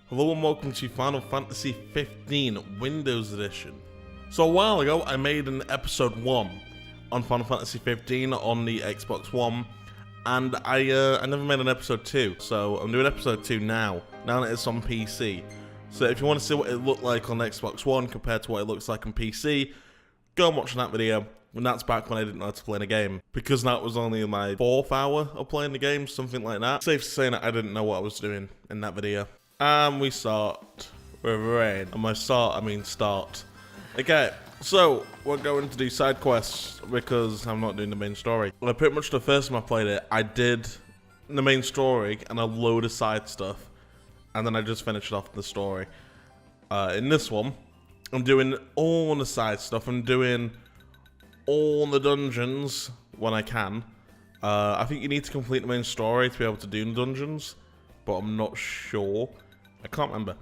Hello and welcome to Final Fantasy 15 Windows Edition. So a while ago I made an episode 1 on Final Fantasy 15 on the Xbox One, and I never made an episode 2, so I'm doing episode 2 now that it's on PC. So if you want to see what it looked like on Xbox One compared to what it looks like on PC, go and watch that video. And that's back when I didn't know how to play the game, because that was only my 4th hour of playing the game, something like that. Safe to say that I didn't know what I was doing in that video. And we start with rain. And by start, I mean start. Okay, so we're going to do side quests because I'm not doing the main story. Well, pretty much the first time I played it, I did the main story and a load of side stuff, and then I just finished off the story. In this one, I'm doing all the side stuff. I'm doing all the dungeons when I can. I think you need to complete the main story to be able to do the dungeons, but I'm not sure. I can't remember,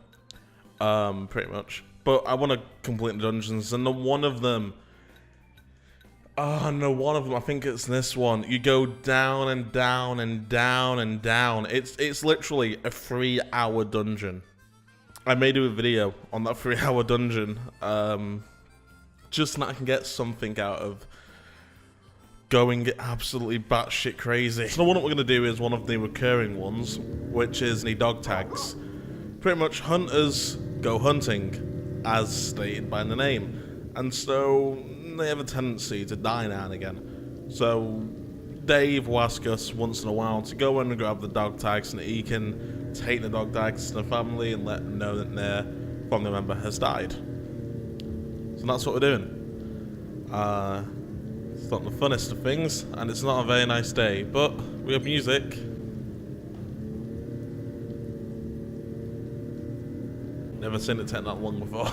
pretty much. But I want to complete the dungeons, and one of them, I think it's this one. You go down and down and down and down. It's literally a 3-hour dungeon. I may do a video on that 3-hour dungeon, just so that I can get something out of going absolutely batshit crazy. So what we're going to do is one of the recurring ones, which is the dog tags. Pretty much hunters go hunting, as stated by the name, and so they have a tendency to die now and again. So Dave will ask us once in a while to go in and grab the dog tags, and he can take the dog tags to the family and let them know that their family member has died. So that's what we're doing. It's not the funnest of things, and it's not a very nice day, but we have music. Never seen it take that long before.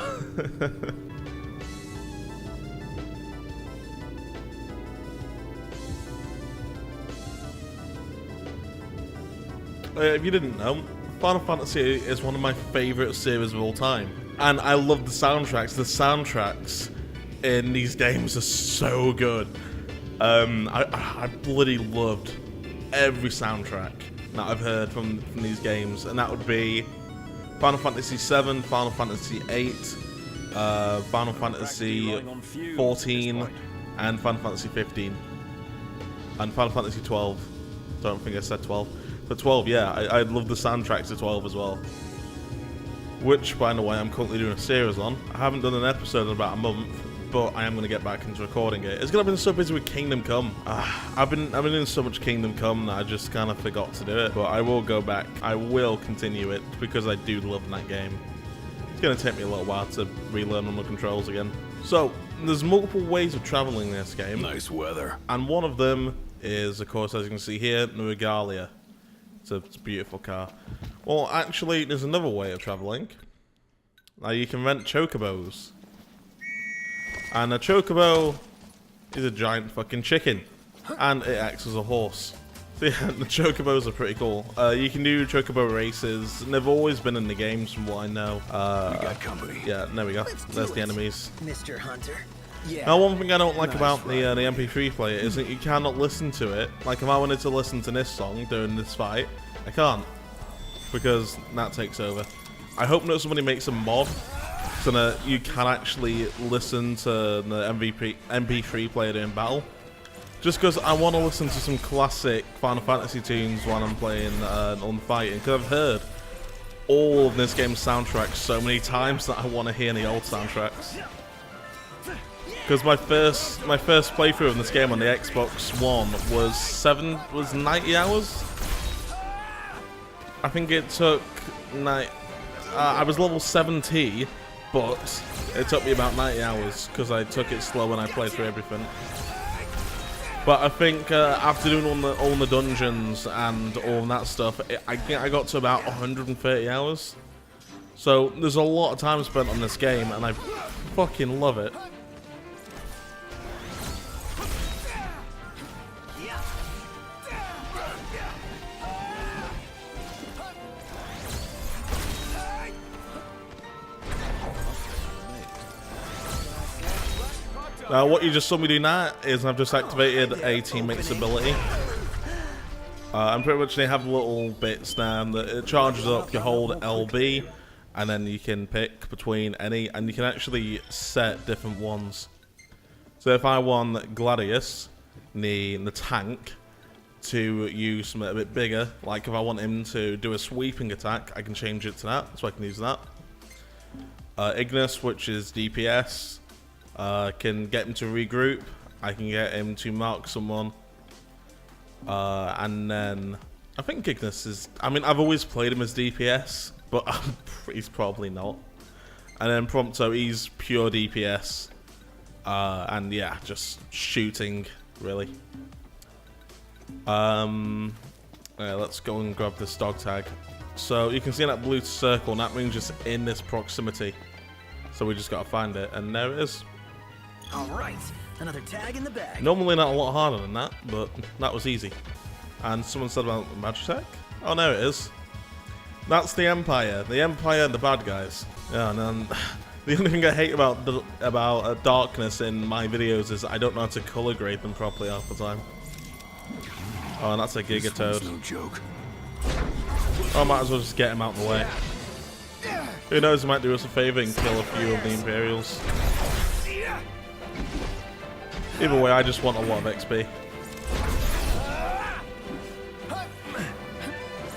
If you didn't know, Final Fantasy is one of my favourite series of all time, and I love the soundtracks. The soundtracks in these games are so good. I bloody loved every soundtrack that I've heard from these games, and that would be Final Fantasy 7, Final Fantasy 8, Final Fantasy 14, and Final Fantasy 15, and Final Fantasy 12. Don't think I said 12, but 12, yeah, I love the soundtracks to 12 as well. Which, by the way, I'm currently doing a series on. I haven't done an episode in about a month, but I am going to get back into recording it. It's going to have been so busy with Kingdom Come. I've been doing so much Kingdom Come that I just kind of forgot to do it. But I will go back. I will continue it because I do love that game. It's going to take me a little while to relearn all the controls again. So, there's multiple ways of traveling in this game. Nice weather. And one of them is, of course, as you can see here, the Regalia. It's a beautiful car. Well, actually, there's another way of traveling. Now, you can rent chocobos. And a chocobo is a giant fucking chicken, and it acts as a horse. So yeah, the chocobos are pretty cool. You can do chocobo races, and they've always been in the games from what I know. We got company. Yeah, there we go. There's the enemies. Mr. Hunter. Yeah. Now, one thing I don't like about the MP3 player is that you cannot listen to it. Like, if I wanted to listen to this song during this fight, I can't, because that takes over. I hope that somebody makes a mod so that you can actually listen to the MP3 player in battle. Just because I want to listen to some classic Final Fantasy tunes while I'm playing on the fighting. Because I've heard all of this game's soundtracks so many times that I want to hear the old soundtracks. Because my first playthrough of this game on the Xbox One was 90 hours. I think it took I was level 70. But it took me about 90 hours because I took it slow and I played through everything. But I think after doing all the dungeons and all that stuff, I think I got to about 130 hours. So there's a lot of time spent on this game, and I fucking love it. Now, what you just saw me do now is I've just activated a teammate's ability. And pretty much they have little bits now that it charges up. You hold LB, and then you can pick between any, and you can actually set different ones. So if I want Gladius, the tank, to use something a bit bigger, like if I want him to do a sweeping attack, I can change it to that, so I can use that. Ignis, which is DPS, can get him to regroup. I can get him to mark someone. And then I think Ignis is, I mean, I've always played him as DPS, but he's probably not. And then Prompto, he's pure DPS. And yeah, just shooting, really. Let's go and grab this dog tag. So you can see that blue circle, and that means just in this proximity. So we just gotta find it, and there it is. Alright, another tag in the bag. Normally not a lot harder than that, but that was easy. And someone said about Magitech? Oh, there it is. That's the Empire. The Empire, the bad guys. Yeah, and then the only thing I hate about darkness in my videos is I don't know how to color grade them properly half the time. Oh, and that's a Gigatoad. No joke. Oh, I might as well just get him out of the way. Who knows, he might do us a favor and kill a few of the Imperials. Either way, I just want a lot of XP.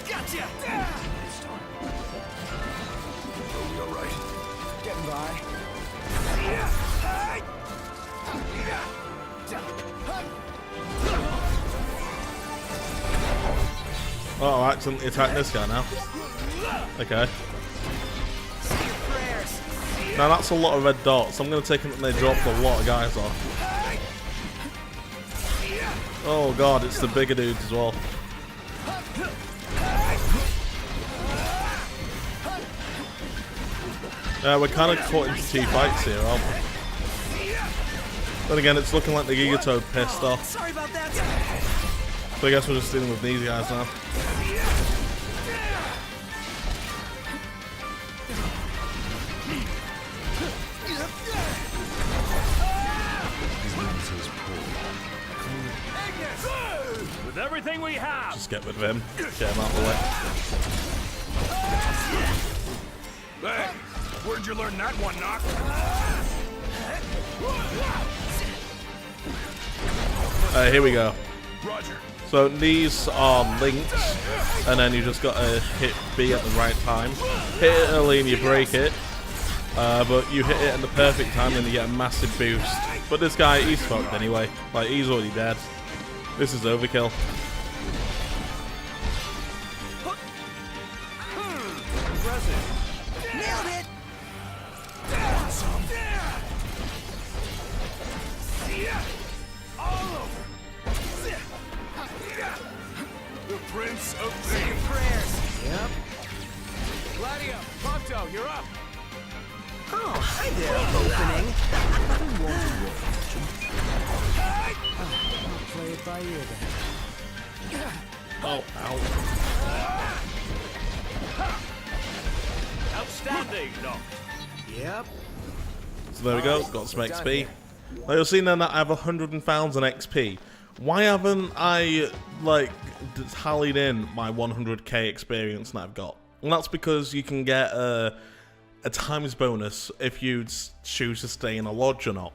Gotcha! Are we alright? Getting by. Oh, I accidentally attacked this guy now. Okay. Now that's a lot of red dots. I'm going to take them and they dropped a lot of guys off. Oh god, it's the bigger dudes as well. Yeah, we're kind of caught into two fights here, aren't we? Then again, it's looking like the Gigatoad pissed off. Sorry about that. So I guess we're just dealing with these guys now. With everything we have. Just get rid of him. Get him out of the way. Hey, where'd you learn that one, Knock? Here we go. Roger. So these are links, and then you just gotta hit B at the right time. Hit it early and you break it, but you hit it at the perfect time and you get a massive boost. But this guy, he's fucked anyway. Like, he's already dead. This is overkill. Nailed it! The Prince of Say your prayers. Yep. Gladio, Prompto, you're up. Oh, hi there, opening. I'll play it by ear then. Oh, ow. Outstanding, Doc. Yep. So there we go, got some XP. Now you'll see then that I have 100,000 XP. Why haven't I, like, tallied in my 100k experience that I've got? And that's because you can get a times bonus if you choose to stay in a lodge or not.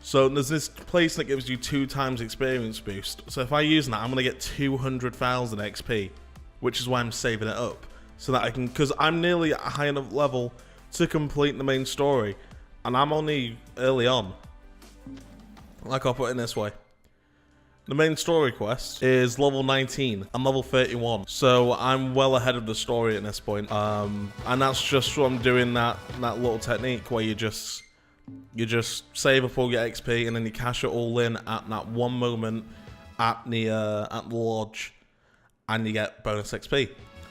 So there's this place that gives you 2 times experience boost. So if I use that, I'm going to get 200,000 XP, which is why I'm saving it up. So that I can, because I'm nearly at a high enough level to complete the main story. And I'm only early on. Like, I'll put it in this way. The main story quest is level 19. I'm level 31. So I'm well ahead of the story at this point. And that's just from doing that little technique where you just save up all your XP and then you cash it all in at that one moment at the lodge, and you get bonus XP.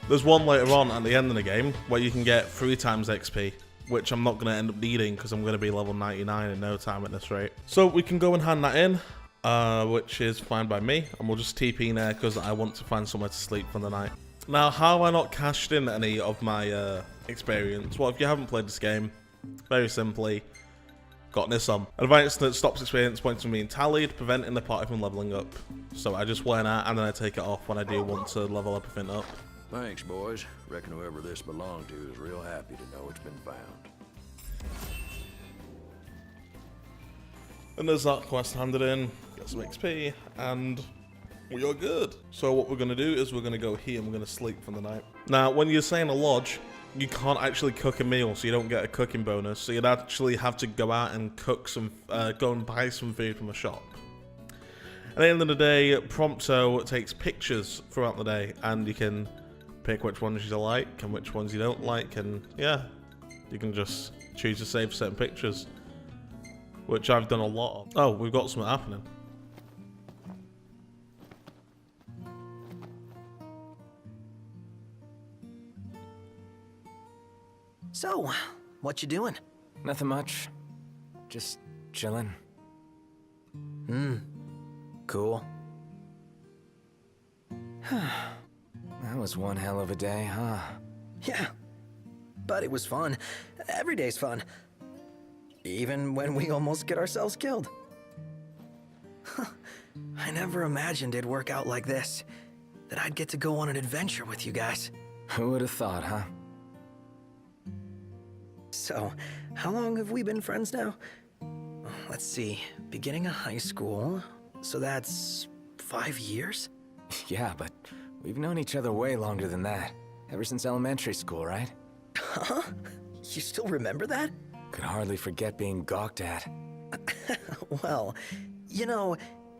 There's one later on at the end of the game where you can get 3 times XP, which I'm not going to end up needing because I'm going to be level 99 in no time at this rate. So we can go and hand that in, which is fine by me, and we'll just TP in there because I want to find somewhere to sleep for the night. Now, how have I not cashed in any of my experience? Well, if you haven't played this game, very simply, got this on. A device that stops experience points from being tallied, preventing the party from leveling up. So I just wear that and then I take it off when I do want to level everything up. Thanks, boys. Reckon whoever this belonged to is real happy to know it's been found. And there's that quest handed in, get some XP, and we are good. So what we're going to do is we're going to go here and we're going to sleep for the night. Now, when you're saying a lodge, you can't actually cook a meal, so you don't get a cooking bonus. So you'd actually have to go out and cook some, go and buy some food from a shop. At the end of the day, Prompto takes pictures throughout the day, and you can pick which ones you like and which ones you don't like, and yeah, you can just choose to save certain pictures, which I've done a lot of. Oh, we've got something happening. So, what you doing? Nothing much. Just chilling. Cool. That was one hell of a day, huh? Yeah, but it was fun. Every day's fun. Even when we almost get ourselves killed. I never imagined it'd work out like this. That I'd get to go on an adventure with you guys. Who would have thought, huh? So, how long have we been friends now? Let's see, beginning of high school, so that's 5 years? Yeah, but we've known each other way longer than that. Ever since elementary school, right? Huh? You still remember that? Could hardly forget being gawked at. Well, you know,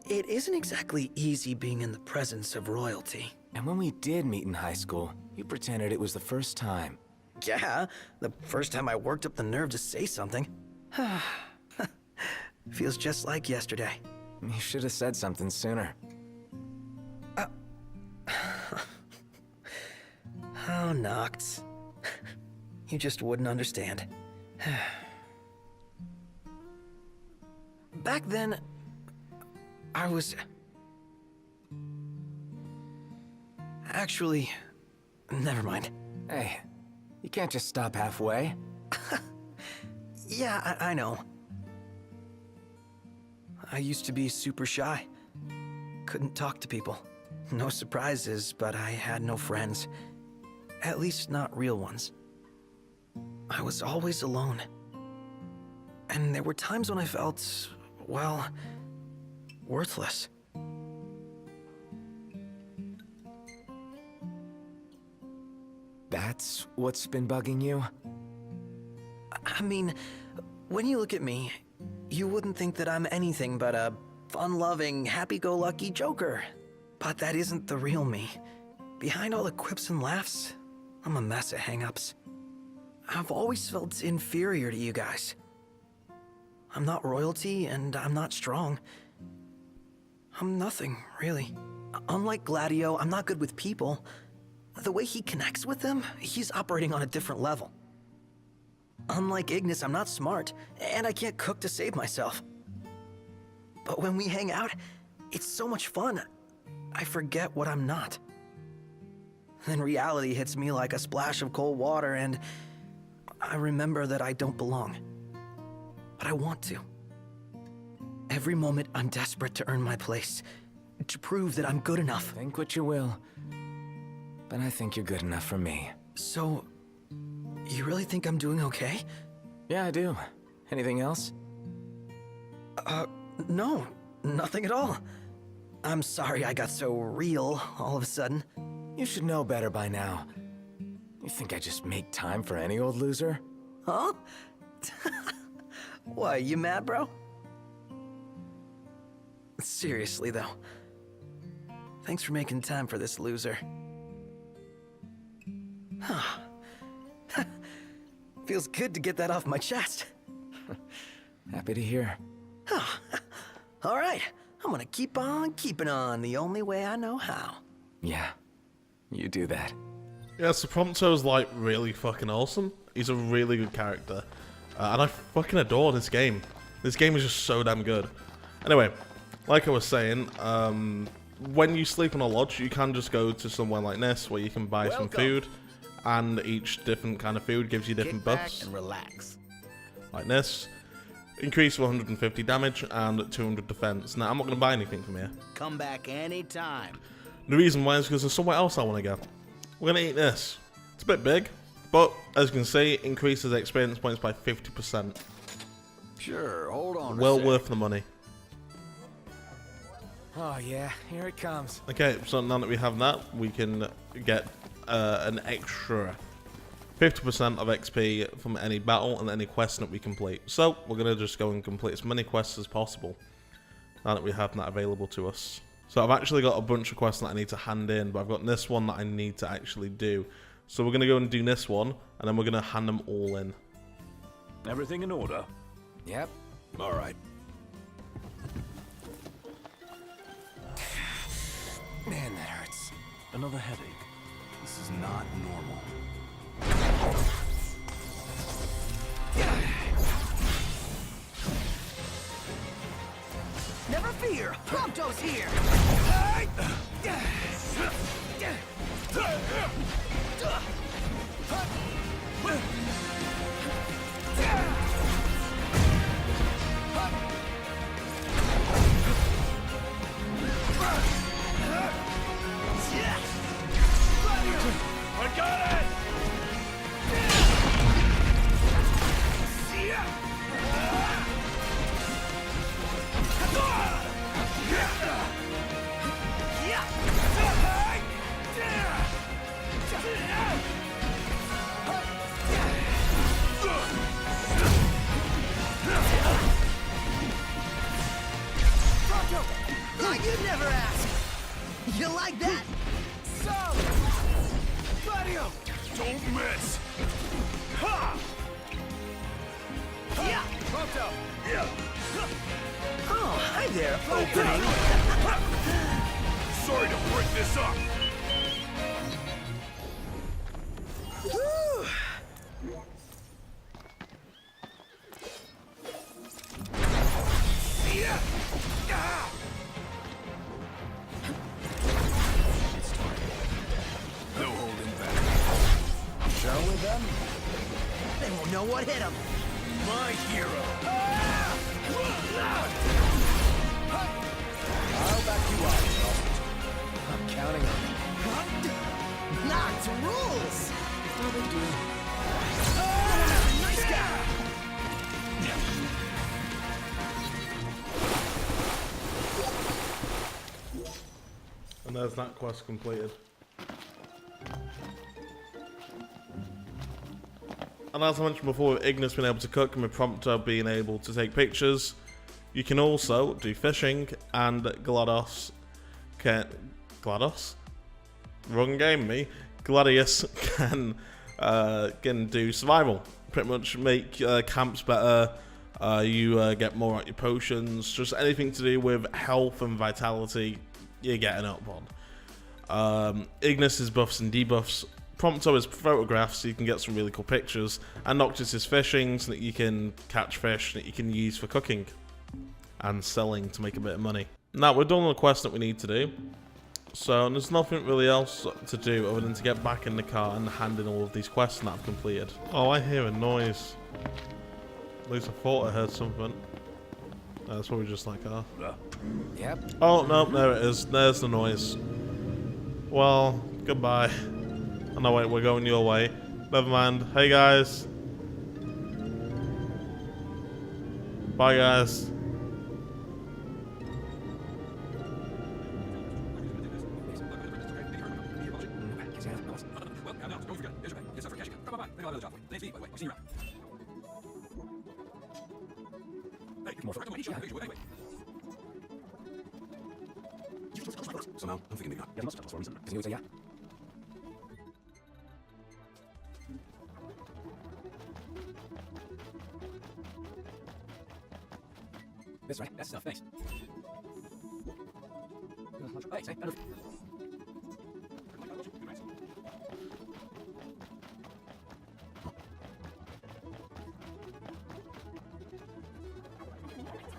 it isn't exactly easy being in the presence of royalty. And when we did meet in high school, you pretended it was the first time. Yeah, the first time I worked up the nerve to say something. Feels just like yesterday. You should have said something sooner. Oh, Noct. You just wouldn't understand. Back then, I was... Actually, never mind. Hey, you can't just stop halfway. Yeah, I know. I used to be super shy. Couldn't talk to people. No surprises, but I had no friends. At least not real ones. I was always alone. And there were times when I felt, well, worthless. That's what's been bugging you? I mean, when you look at me, you wouldn't think that I'm anything but a fun-loving, happy-go-lucky joker. But that isn't the real me. Behind all the quips and laughs, I'm a mess of hang-ups. I've always felt inferior to you guys. I'm not royalty, and I'm not strong. I'm nothing, really. Unlike Gladio, I'm not good with people. The way he connects with them, he's operating on a different level. Unlike Ignis, I'm not smart, and I can't cook to save myself. But when we hang out, it's so much fun, I forget what I'm not. Then reality hits me like a splash of cold water, and I remember that I don't belong. But I want to. Every moment, I'm desperate to earn my place, to prove that I'm good enough. Think what you will, but I think you're good enough for me. So, you really think I'm doing okay? Yeah, I do. Anything else? No, nothing at all. I'm sorry I got so real all of a sudden. You should know better by now. You think I just make time for any old loser? Huh? Why, you mad, bro? Seriously, though. Thanks for making time for this loser. Feels good to get that off my chest. Happy to hear. All right, I'm gonna keep on keeping on the only way I know how. Yeah, you do that. Yeah, so Prompto's like really fucking awesome. He's a really good character. And I fucking adore this game. This game is just so damn good. Anyway, like I was saying, when you sleep in a lodge, you can just go to somewhere like this where you can buy some food. And each different kind of food gives you different buffs. And relax. Like this. Increase of 150 damage and 200 defense. Now, I'm not going to buy anything from here. Come back anytime. The reason why is because there's somewhere else I want to go. We're going to eat this. It's a bit big, but as you can see, it increases experience points by 50%. Sure, hold on a Well sec. worth the money. Oh yeah, here it comes. Okay, so now that we have that, we can get an extra 50% of XP from any battle and any quest that we complete. So, we're going to just go and complete as many quests as possible now that we have that available to us. So, I've actually got a bunch of quests that I need to hand in, but I've got this one that I need to actually do. So, we're going to go and do this one, and then we're going to hand them all in. Everything in order? Yep. All right. Man, that hurts. Another headache. This is not normal. Never fear, Prompto's here. I got it! You never ask. You like that? So, Gladio. Don't miss! Ha! Yeah. Prompto! Yeah! Oh, hi there, opening. Sorry to break this up! Whew. Yeah! Ah! No holding back. Shall we then? They won't know what hit them. My hero! I'll back you up. I'm counting on you. Not rules. No big deal. Nice guy. And there's that quest completed. And as I mentioned before, with Ignis being able to cook and with Prompto being able to take pictures, you can also do fishing, and GLaDOS can... GLaDOS? Wrong game, me. Gladius can do survival. Pretty much make camps better, you get more out your potions, just anything to do with health and vitality, you're getting up on. Ignis is buffs and debuffs. Prompto is photographs, so you can get some really cool pictures. And Noctis is fishing, so that you can catch fish that you can use for cooking and selling to make a bit of money. Now, we're done with the quest that we need to do. So, there's nothing really else to do other than to get back in the car and hand in all of these quests that I've completed. Oh, I hear a noise. At least I thought I heard something. That's probably just like, oh. Yep. Oh, no, there it is. There's the noise. Well, goodbye. Oh, no, wait, we're going your way. Never mind. Hey, guys. Bye, guys. So now, I'm thinking Yeah. That's right. That's stuff. Thanks. Thanks.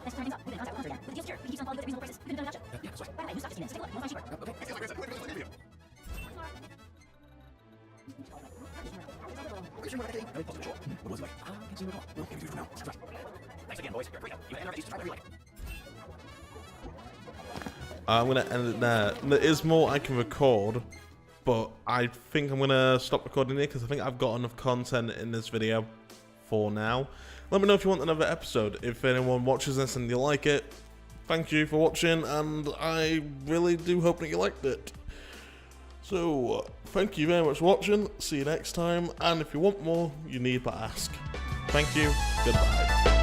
Let's turn things up. We've been in contact with Australia. With the deals here, we can keep some quality good at reasonable prices. Couldn't have done a gotcha. Yeah, that's right. By the way, new stock just came in. Let's take a look. You want to find cheaper? What was it like? Can't see it at all. Well, maybe do it for now. That's right. I'm going to end it there. There is more I can record, but I think I'm going to stop recording here because I think I've got enough content in this video for now. Let me know if you want another episode. If anyone watches this and you like it, thank you for watching, and I really do hope that you liked it. So, thank you very much for watching. See you next time, and if you want more, you need but ask. Thank you. Goodbye.